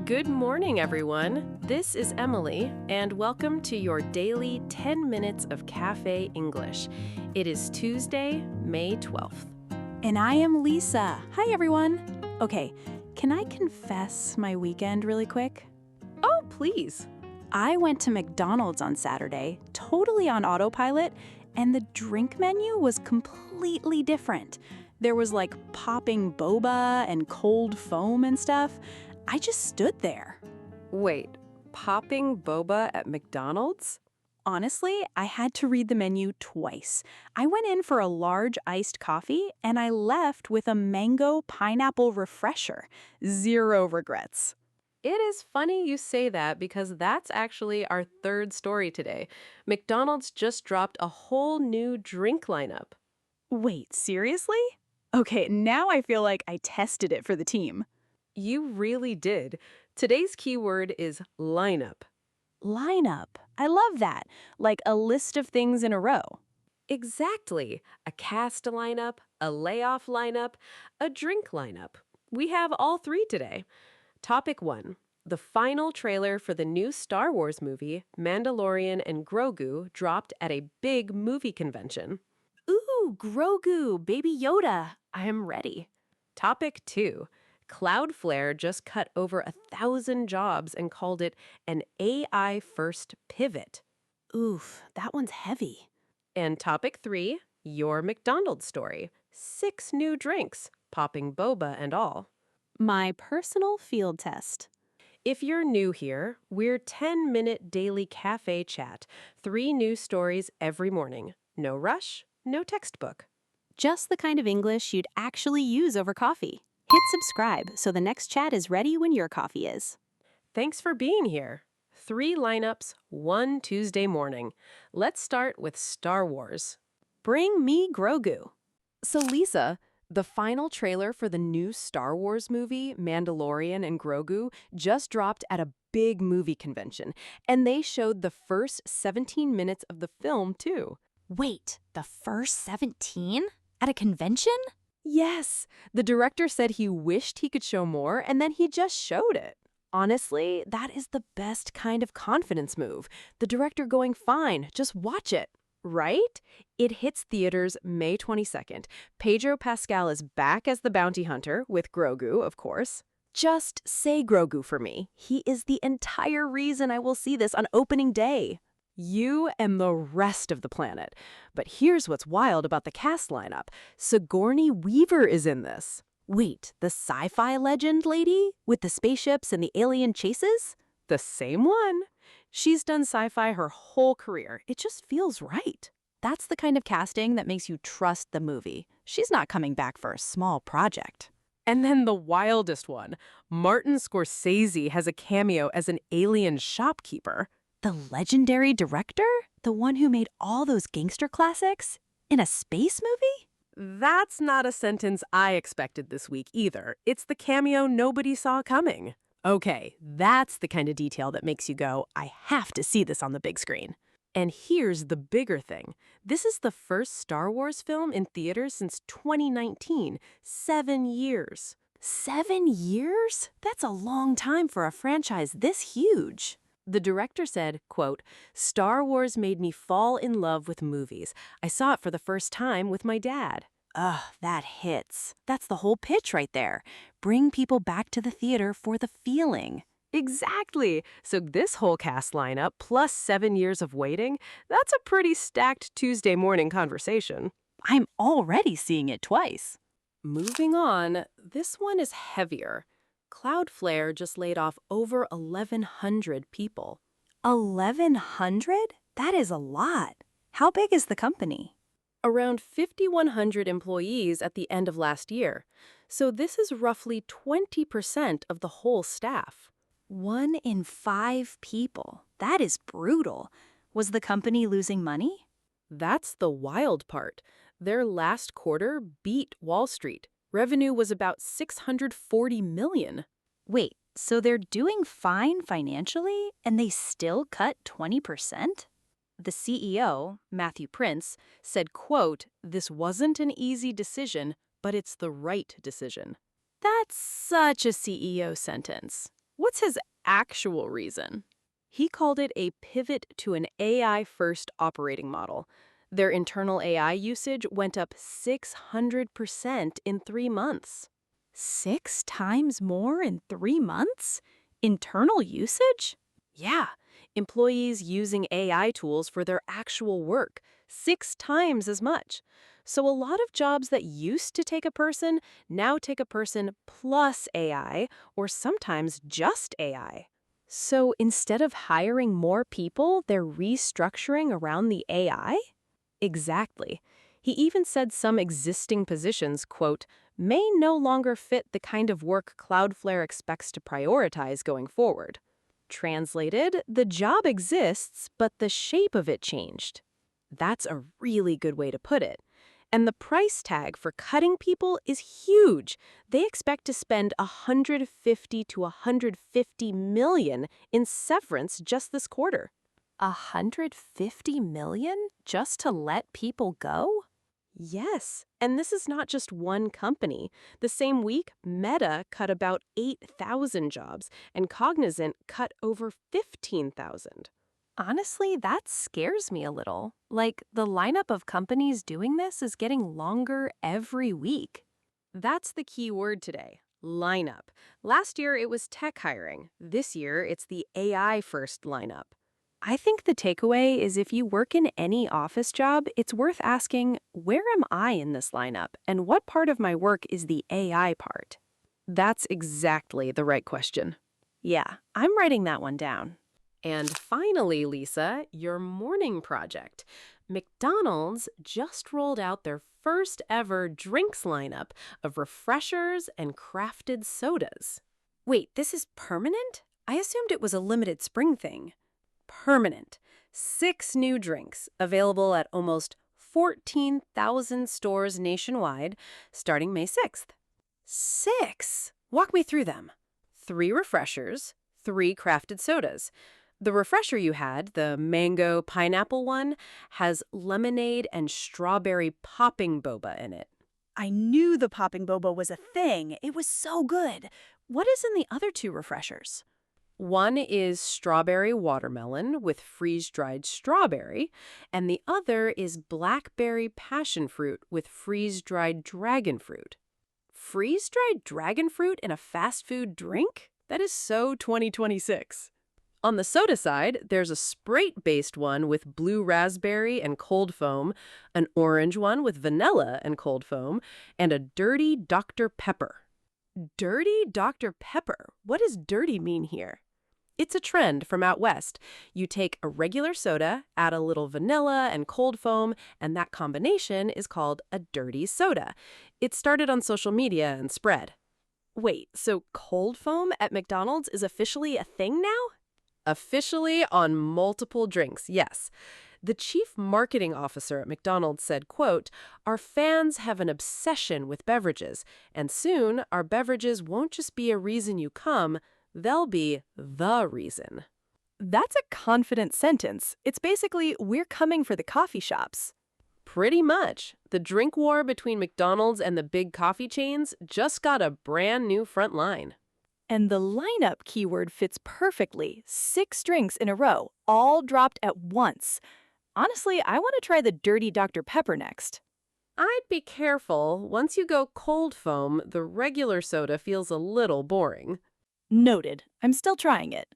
Good morning, everyone. This is Emily, and welcome to your daily 10 minutes of Cafe English. It is Tuesday, May 12th. And I am Lisa. Hi, everyone. Okay, can I confess my weekend really quick? Oh, please. I went to McDonald's on Saturday, totally on autopilot, and the drink menu was completely different. There was like popping boba and cold foam and stuff. I just stood there. Wait, popping boba at McDonald's? Honestly, I had to read the menu twice. I went in for a large iced coffee, and I left with a mango pineapple refresher. Zero regrets. It is funny you say that because that's actually our third story today. McDonald's just dropped a whole new drink lineup. Wait, seriously? Okay, now I feel like I tested it for the team. You really did. Today's keyword is lineup. Lineup. I love that. Like a list of things in a row. Exactly. A cast lineup, a layoff lineup, a drink lineup. We have all three today. Topic 1. The final trailer for the new Star Wars movie, Mandalorian and Grogu, dropped at a big movie convention. Ooh, Grogu, Baby Yoda. I am ready. Topic 2. Cloudflare just cut over 1,000 jobs and called it an AI-first pivot. Oof, that one's heavy. And topic 3, your McDonald's story. 6 new drinks, popping boba and all. My personal field test. If you're new here, we're 10-minute daily cafe chat. 3 new stories every morning. No rush, no textbook. Just the kind of English you'd actually use over coffee. Hit subscribe so the next chat is ready when your coffee is. Thanks for being here. 3 lineups, 1 Tuesday morning. Let's start with Star Wars. Bring me Grogu. So Lisa, the final trailer for the new Star Wars movie, Mandalorian and Grogu, just dropped at a big movie convention, and they showed the first 17 minutes of the film, too. Wait, the first 17? At a convention? Yes, the director said he wished he could show more, and then he just showed it. Honestly, that is the best kind of confidence move. The director going, fine, just watch it. Right? It hits theaters May 22nd. Pedro Pascal is back as the bounty hunter, with Grogu, of course. Just say Grogu for me. He is the entire reason I will see this on opening day. You and the rest of the planet. But here's what's wild about the cast lineup. Sigourney Weaver is in this. Wait, the sci-fi legend lady? With the spaceships and the alien chases? The same one. She's done sci-fi her whole career. It just feels right. That's the kind of casting that makes you trust the movie. She's not coming back for a small project. And then the wildest one. Martin Scorsese has a cameo as an alien shopkeeper. The legendary director? The one who made all those gangster classics? In a space movie? That's not a sentence I expected this week either. It's the cameo nobody saw coming. Okay, that's the kind of detail that makes you go, I have to see this on the big screen. And here's the bigger thing. This is the first Star Wars film in theaters since 2019. 7 years. 7 years? That's a long time for a franchise this huge. The director said, quote, Star Wars made me fall in love with movies. I saw it for the first time with my dad. Ugh, that hits. That's the whole pitch right there. Bring people back to the theater for the feeling. Exactly. So this whole cast lineup, plus 7 years of waiting, that's a pretty stacked Tuesday morning conversation. I'm already seeing it twice. Moving on, this one is heavier. Cloudflare just laid off over 1,100 people. 1,100? That is a lot. How big is the company? Around 5,100 employees at the end of last year. So this is roughly 20% of the whole staff. 1 in 5 people. That is brutal. Was the company losing money? That's the wild part. Their last quarter beat Wall Street. Revenue was about $640 million. Wait, so they're doing fine financially and they still cut 20%? The CEO, Matthew Prince, said, quote, this wasn't an easy decision, but it's the right decision. That's such a CEO sentence. What's his actual reason? He called it a pivot to an AI-first operating model. Their internal AI usage went up 600% in 3 months. 6 times more in 3 months? Internal usage? Yeah, employees using AI tools for their actual work, 6 times as much. So a lot of jobs that used to take a person now take a person plus AI, or sometimes just AI. So instead of hiring more people, they're restructuring around the AI? Exactly. He even said some existing positions, quote, may no longer fit the kind of work Cloudflare expects to prioritize going forward. Translated, the job exists, but the shape of it changed. That's a really good way to put it. And the price tag for cutting people is huge. They expect to spend $150 to $150 million in severance just this quarter. $150 million just to let people go? Yes, and this is not just one company. The same week, Meta cut about 8,000 jobs, and Cognizant cut over 15,000. Honestly, that scares me a little. Like, the lineup of companies doing this is getting longer every week. That's the key word today, lineup. Last year, it was tech hiring. This year, it's the AI-first lineup. I think the takeaway is if you work in any office job, it's worth asking, where am I in this lineup, and what part of my work is the AI part? That's exactly the right question. Yeah, I'm writing that one down. And finally, Lisa, your morning project. McDonald's just rolled out their first ever drinks lineup of refreshers and crafted sodas. Wait, this is permanent? I assumed it was a limited spring thing. Permanent. 6 new drinks available at almost 14,000 stores nationwide starting May 6th. 6? Walk me through them. 3 refreshers, 3 crafted sodas. The refresher you had, the mango pineapple one, has lemonade and strawberry popping boba in it. I knew the popping boba was a thing. It was so good. What is in the other 2 refreshers? One is strawberry watermelon with freeze-dried strawberry, and the other is blackberry passion fruit with freeze-dried dragon fruit. Freeze-dried dragon fruit in a fast food drink? That is so 2026. On the soda side, there's a Sprite-based one with blue raspberry and cold foam, an orange one with vanilla and cold foam, and a dirty Dr. Pepper. Dirty Dr. Pepper? What does dirty mean here? It's a trend from out west. You take a regular soda, add a little vanilla and cold foam, and that combination is called a dirty soda. It started on social media and spread. Wait, so cold foam at McDonald's is officially a thing now? Officially on multiple drinks, yes. The chief marketing officer at McDonald's said, quote, our fans have an obsession with beverages, and soon our beverages won't just be a reason you come, they'll be the reason. That's a confident sentence. It's basically, we're coming for the coffee shops. Pretty much. The drink war between McDonald's and the big coffee chains just got a brand new front line. And the lineup keyword fits perfectly. 6 drinks in a row, all dropped at once. Honestly, I want to try the Dirty Dr. Pepper next. I'd be careful. Once you go cold foam, the regular soda feels a little boring. Noted. I'm still trying it.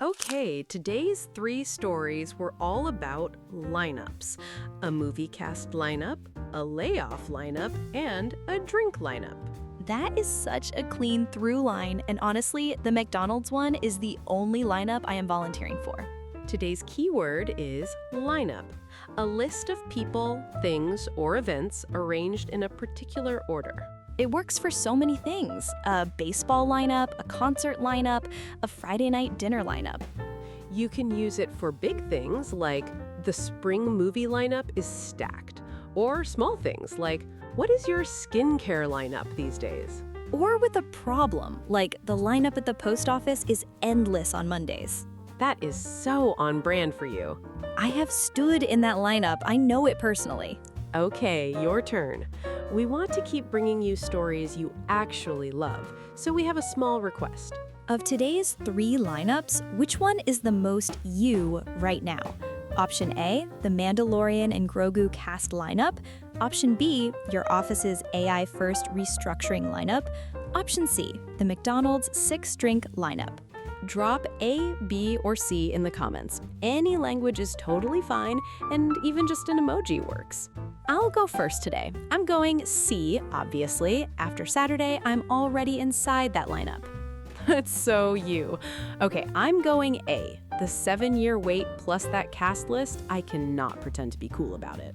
Okay, today's 3 stories were all about lineups. A movie cast lineup, a layoff lineup, and a drink lineup. That is such a clean through line, and honestly, the McDonald's one is the only lineup I am volunteering for. Today's keyword is lineup, a list of people, things, or events arranged in a particular order. It works for so many things: a baseball lineup, a concert lineup, a Friday night dinner lineup. You can use it for big things like the spring movie lineup is stacked, or small things like what is your skincare lineup these days? Or with a problem, like the lineup at the post office is endless on Mondays. That is so on brand for you. I have stood in that lineup. I know it personally. Okay, your turn. We want to keep bringing you stories you actually love, so we have a small request. Of today's 3 lineups, which one is the most you right now? Option A, the Mandalorian and Grogu cast lineup. Option B, your office's AI-first restructuring lineup. Option C, the McDonald's 6-drink lineup. Drop A, B, or C in the comments. Any language is totally fine, and even just an emoji works. I'll go first today. I'm going C, obviously. After Saturday, I'm already inside that lineup. That's so you. Okay, I'm going A. The 7-year wait plus that cast list, I cannot pretend to be cool about it.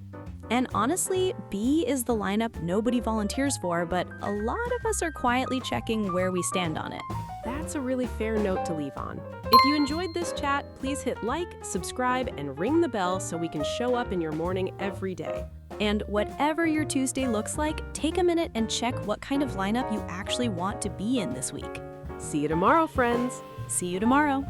And honestly, B is the lineup nobody volunteers for, but a lot of us are quietly checking where we stand on it. That's a really fair note to leave on. If you enjoyed this chat, please hit like, subscribe, and ring the bell so we can show up in your morning every day. And whatever your Tuesday looks like, take a minute and check what kind of lineup you actually want to be in this week. See you tomorrow, friends. See you tomorrow.